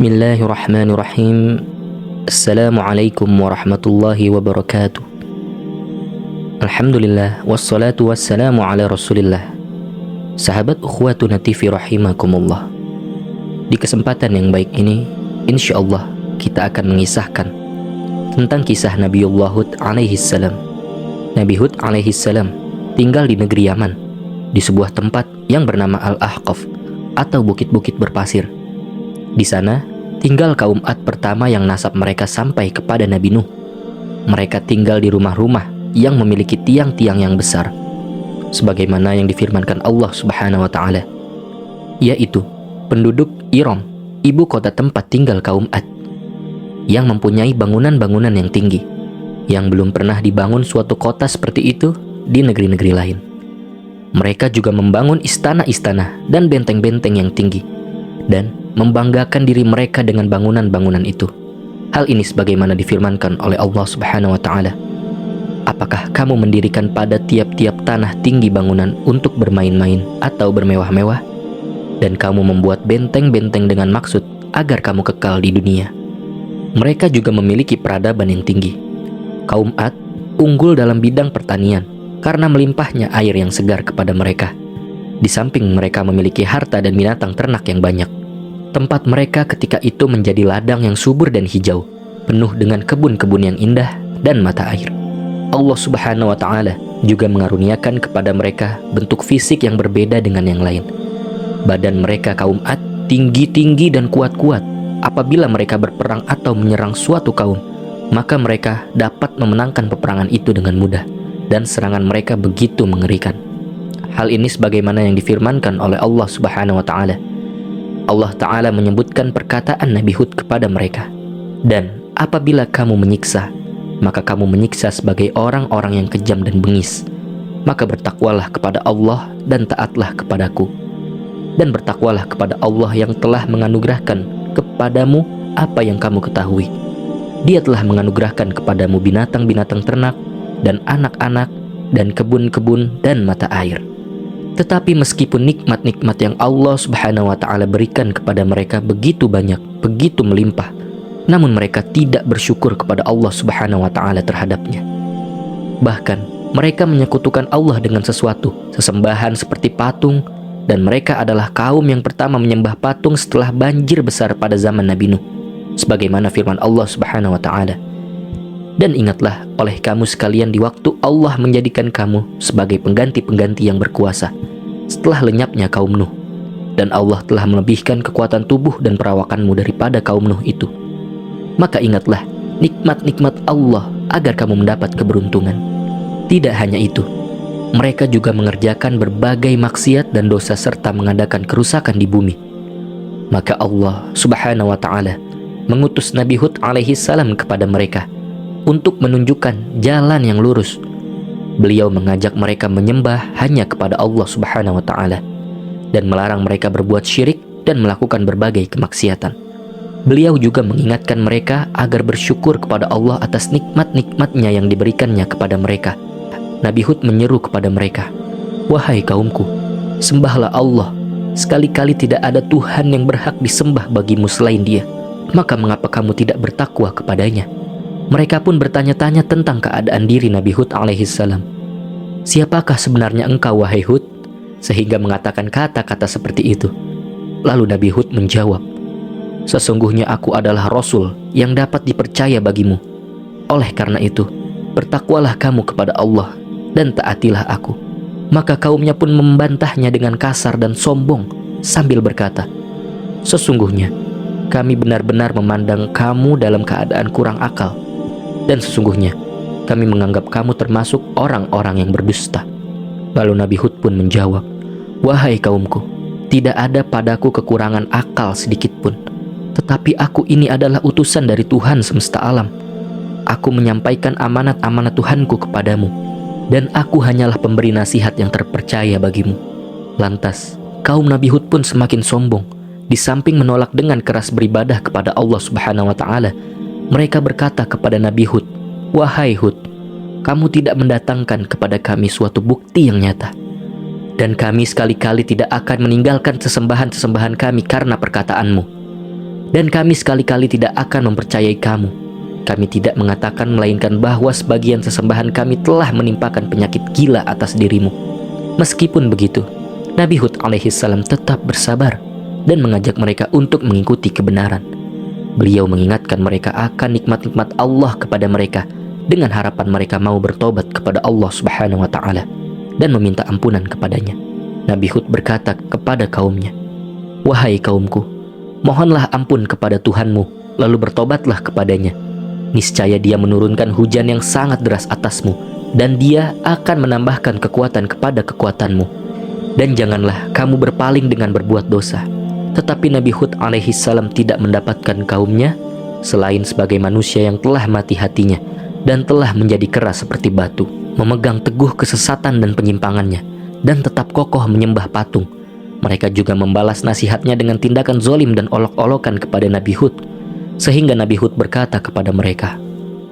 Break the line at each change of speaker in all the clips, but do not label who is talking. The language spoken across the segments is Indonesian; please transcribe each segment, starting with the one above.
Bismillahirrahmanirrahim. Assalamualaikum warahmatullahi wabarakatuh. Alhamdulillah, wassalatu wassalamu ala rasulillah. Sahabat Ukhwatuna TV rahimakumullah. Di kesempatan yang baik ini, insyaallah kita akan mengisahkan tentang kisah Nabiullah Hud alaihi salam. Nabi Hud alaihi salam tinggal di negeri Yaman, di sebuah tempat yang bernama Al-Ahqaf atau bukit-bukit berpasir. Di sana tinggal kaum Ad pertama yang nasab mereka sampai kepada Nabi Nuh. Mereka tinggal di rumah-rumah yang memiliki tiang-tiang yang besar, sebagaimana yang difirmankan Allah Subhanahu wa Ta'ala, yaitu penduduk Iram, ibu kota tempat tinggal kaum Ad, yang mempunyai bangunan-bangunan yang tinggi, yang belum pernah dibangun suatu kota seperti itu di negeri-negeri lain. Mereka juga membangun istana-istana dan benteng-benteng yang tinggi, dan membanggakan diri mereka dengan bangunan-bangunan itu. Hal ini sebagaimana difirmankan oleh Allah Subhanahu wa Ta'ala, apakah kamu mendirikan pada tiap-tiap tanah tinggi bangunan untuk bermain-main atau bermewah-mewah, dan kamu membuat benteng-benteng dengan maksud agar kamu kekal di dunia. Mereka juga memiliki peradaban yang tinggi. Kaum Ad unggul dalam bidang pertanian karena melimpahnya air yang segar kepada mereka. Di samping mereka memiliki harta dan binatang ternak yang banyak. Tempat mereka ketika itu menjadi ladang yang subur dan hijau, penuh dengan kebun-kebun yang indah dan mata air. Allah Subhanahu wa Ta'ala juga mengaruniakan kepada mereka bentuk fisik yang berbeda dengan yang lain. Badan mereka kaum Ad tinggi-tinggi dan kuat-kuat. Apabila mereka berperang atau menyerang suatu kaum, maka mereka dapat memenangkan peperangan itu dengan mudah, dan serangan mereka begitu mengerikan. Hal ini sebagaimana yang difirmankan oleh Allah Subhanahu wa Ta'ala. Allah Ta'ala menyebutkan perkataan Nabi Hud kepada mereka, dan apabila kamu menyiksa, maka kamu menyiksa sebagai orang-orang yang kejam dan bengis. Maka bertakwalah kepada Allah dan taatlah kepadaku, dan bertakwalah kepada Allah yang telah menganugerahkan kepadamu apa yang kamu ketahui. Dia telah menganugerahkan kepadamu binatang-binatang ternak dan anak-anak dan kebun-kebun dan mata air. Tetapi meskipun nikmat-nikmat yang Allah Subhanahu wa Ta'ala berikan kepada mereka begitu banyak, begitu melimpah, namun mereka tidak bersyukur kepada Allah Subhanahu wa Ta'ala terhadapnya. Bahkan mereka menyekutukan Allah dengan sesuatu, sesembahan seperti patung, dan mereka adalah kaum yang pertama menyembah patung setelah banjir besar pada zaman Nabi Nuh, sebagaimana firman Allah Subhanahu wa Ta'ala, dan ingatlah oleh kamu sekalian di waktu Allah menjadikan kamu sebagai pengganti-pengganti yang berkuasa setelah lenyapnya kaum Nuh, dan Allah telah melebihkan kekuatan tubuh dan perawakanmu daripada kaum Nuh itu. Maka ingatlah nikmat-nikmat Allah agar kamu mendapat keberuntungan. Tidak hanya itu, mereka juga mengerjakan berbagai maksiat dan dosa serta mengadakan kerusakan di bumi. Maka Allah Subhanahu wa Ta'ala mengutus Nabi Hud alaihi salam kepada mereka untuk menunjukkan jalan yang lurus. Beliau mengajak mereka menyembah hanya kepada Allah Subhanahu wa Ta'ala, dan melarang mereka berbuat syirik dan melakukan berbagai kemaksiatan. Beliau juga mengingatkan mereka agar bersyukur kepada Allah atas nikmat-nikmatnya yang diberikannya kepada mereka. Nabi Hud menyeru kepada mereka, wahai kaumku, sembahlah Allah. Sekali-kali tidak ada Tuhan yang berhak disembah bagimu selain Dia. Maka mengapa kamu tidak bertakwa kepadanya? Mereka pun bertanya-tanya tentang keadaan diri Nabi Hud alaihi salam. Siapakah sebenarnya engkau, wahai Hud, sehingga mengatakan kata-kata seperti itu? Lalu Nabi Hud menjawab, sesungguhnya aku adalah Rasul yang dapat dipercaya bagimu. Oleh karena itu, bertakwalah kamu kepada Allah dan taatilah aku. Maka kaumnya pun membantahnya dengan kasar dan sombong sambil berkata, sesungguhnya kami benar-benar memandang kamu dalam keadaan kurang akal, dan sesungguhnya kami menganggap kamu termasuk orang-orang yang berdusta. Lalu Nabi Hud pun menjawab, wahai kaumku, tidak ada padaku kekurangan akal sedikit pun, tetapi aku ini adalah utusan dari Tuhan semesta alam. Aku menyampaikan amanat-amanat Tuhanku kepadamu, dan aku hanyalah pemberi nasihat yang terpercaya bagimu. Lantas kaum Nabi Hud pun semakin sombong. Di samping menolak dengan keras beribadah kepada Allah Subhanahu wa Ta'ala, mereka berkata kepada Nabi Hud, wahai Hud, kamu tidak mendatangkan kepada kami suatu bukti yang nyata. dan kami sekali-kali tidak akan meninggalkan sesembahan-sesembahan kami karena perkataanmu. Dan kami sekali-kali tidak akan mempercayai kamu. Kami tidak mengatakan melainkan bahwa sebagian sesembahan kami telah menimpakan penyakit gila atas dirimu. Meskipun begitu, Nabi Hud alaihissalam tetap bersabar dan mengajak mereka untuk mengikuti kebenaran. Beliau mengingatkan mereka akan nikmat-nikmat Allah kepada mereka dengan harapan mereka mau bertobat kepada Allah Subhanahu wa Ta'ala dan meminta ampunan kepadanya. Nabi Hud berkata kepada kaumnya, "Wahai kaumku, mohonlah ampun kepada Tuhanmu, lalu bertobatlah kepadanya. Niscaya Dia menurunkan hujan yang sangat deras atasmu, dan Dia akan menambahkan kekuatan kepada kekuatanmu. Dan janganlah kamu berpaling dengan berbuat dosa." Tetapi Nabi Hud alaihissalam tidak mendapatkan kaumnya selain sebagai manusia yang telah mati hatinya dan telah menjadi keras seperti batu, memegang teguh kesesatan dan penyimpangannya, dan tetap kokoh menyembah patung. Mereka juga membalas nasihatnya dengan tindakan zolim dan olok-olokan kepada Nabi Hud, sehingga Nabi Hud berkata kepada mereka,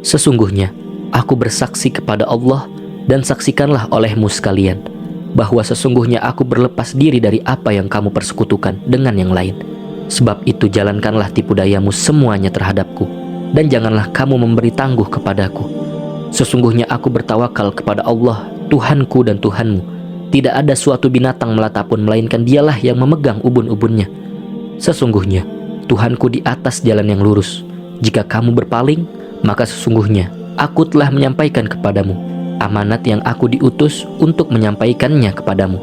"Sesungguhnya aku bersaksi kepada Allah, dan saksikanlah olehmu sekalian, bahwa sesungguhnya aku berlepas diri dari apa yang kamu persekutukan dengan yang lain. Sebab itu jalankanlah tipu dayamu semuanya terhadapku, dan janganlah kamu memberi tangguh kepadaku. Sesungguhnya aku bertawakal kepada Allah, Tuhanku dan Tuhanmu. Tidak ada suatu binatang melata pun melainkan Dialah yang memegang ubun-ubunnya. Sesungguhnya Tuhanku di atas jalan yang lurus. Jika kamu berpaling, maka sesungguhnya aku telah menyampaikan kepadamu amanat yang aku diutus untuk menyampaikannya kepadamu.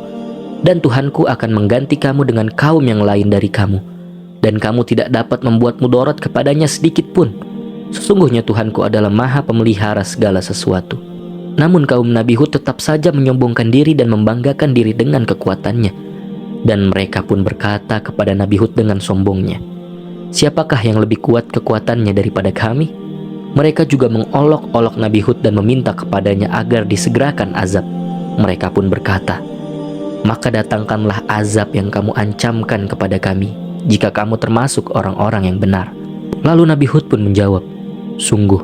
Dan Tuhanku akan mengganti kamu dengan kaum yang lain dari kamu, dan kamu tidak dapat membuat mudarat kepadanya sedikit pun. Sesungguhnya Tuhanku adalah Maha Pemelihara segala sesuatu." Namun kaum Nabi Hud tetap saja menyombongkan diri dan membanggakan diri dengan kekuatannya. Dan mereka pun berkata kepada Nabi Hud dengan sombongnya, "Siapakah yang lebih kuat kekuatannya daripada kami?" Mereka juga mengolok-olok Nabi Hud dan meminta kepadanya agar disegerakan azab. Mereka pun berkata, "Maka datangkanlah azab yang kamu ancamkan kepada kami, jika kamu termasuk orang-orang yang benar." Lalu Nabi Hud pun menjawab, "Sungguh,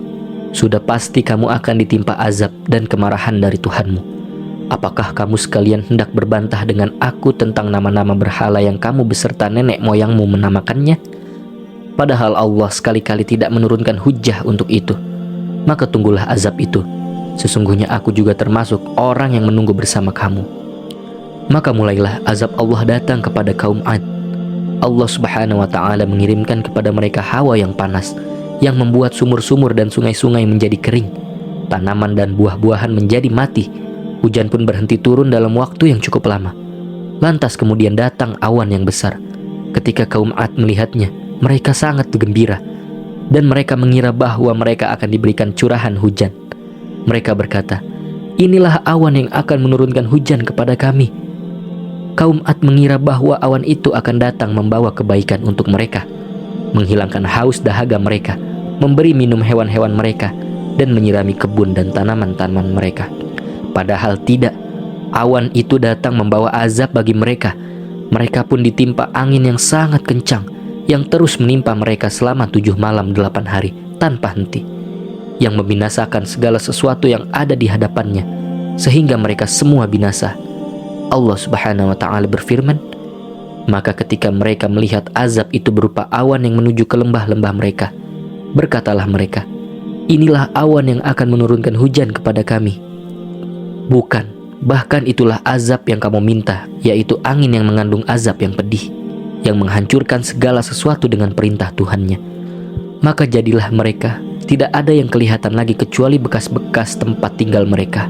sudah pasti kamu akan ditimpa azab dan kemarahan dari Tuhanmu. Apakah kamu sekalian hendak berbantah dengan aku tentang nama-nama berhala yang kamu beserta nenek moyangmu menamakannya? Padahal Allah sekali-kali tidak menurunkan hujjah untuk itu. Maka tunggulah azab itu. Sesungguhnya aku juga termasuk orang yang menunggu bersama kamu." Maka mulailah azab Allah datang kepada kaum Ad. Allah Subhanahu wa Ta'ala mengirimkan kepada mereka hawa yang panas, yang membuat sumur-sumur dan sungai-sungai menjadi kering. Tanaman dan buah-buahan menjadi mati. Hujan pun berhenti turun dalam waktu yang cukup lama. Lantas kemudian datang awan yang besar. Ketika kaum Ad melihatnya, mereka sangat gembira, dan mereka mengira bahwa mereka akan diberikan curahan hujan. Mereka berkata, "Inilah awan yang akan menurunkan hujan kepada kami." Kaum Ad mengira bahwa awan itu akan datang membawa kebaikan untuk mereka, menghilangkan haus dahaga mereka, memberi minum hewan-hewan mereka, dan menyirami kebun dan tanaman-tanaman mereka. Padahal tidak, awan itu datang membawa azab bagi mereka. Mereka pun ditimpa angin yang sangat kencang, yang terus menimpa mereka selama 7 malam 8 hari tanpa henti, yang membinasakan segala sesuatu yang ada di hadapannya, sehingga mereka semua binasa. Allah Subhanahu wa Ta'ala berfirman, "Maka ketika mereka melihat azab itu berupa awan yang menuju ke lembah-lembah mereka, berkatalah mereka, 'Inilah awan yang akan menurunkan hujan kepada kami.' Bukan, bahkan itulah azab yang kamu minta, yaitu angin yang mengandung azab yang pedih, yang menghancurkan segala sesuatu dengan perintah Tuhannya. Maka jadilah mereka, tidak ada yang kelihatan lagi kecuali bekas-bekas tempat tinggal mereka.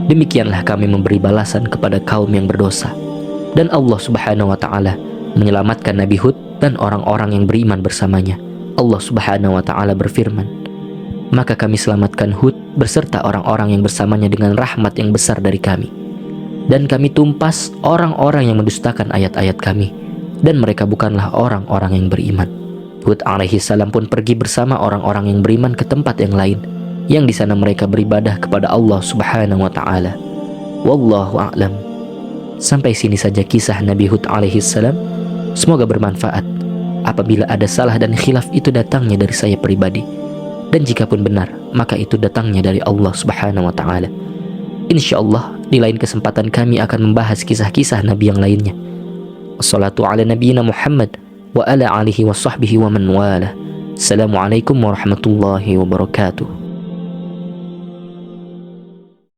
Demikianlah kami memberi balasan kepada kaum yang berdosa." Dan Allah Subhanahu wa Ta'ala menyelamatkan Nabi Hud dan orang-orang yang beriman bersamanya. Allah Subhanahu wa Ta'ala berfirman, "Maka kami selamatkan Hud beserta orang-orang yang bersamanya dengan rahmat yang besar dari kami. Dan kami tumpas orang-orang yang mendustakan ayat-ayat kami, dan mereka bukanlah orang-orang yang beriman." Hud alaihissalam pun pergi bersama orang-orang yang beriman ke tempat yang lain, yang di sana mereka beribadah kepada Allah Subhanahu wa Ta'ala. Wallahu a'lam. Sampai sini saja kisah Nabi Hud alaihissalam. Semoga bermanfaat. Apabila ada salah dan khilaf, itu datangnya dari saya pribadi, dan jika pun benar, maka itu datangnya dari Allah Subhanahu wa Ta'ala. InsyaAllah di lain kesempatan kami akan membahas kisah-kisah Nabi yang lainnya. Wassalatu ala nabiyina Muhammad wa ala alihi wa sahbihi wa man wala. Assalamualaikum warahmatullahi wabarakatuh.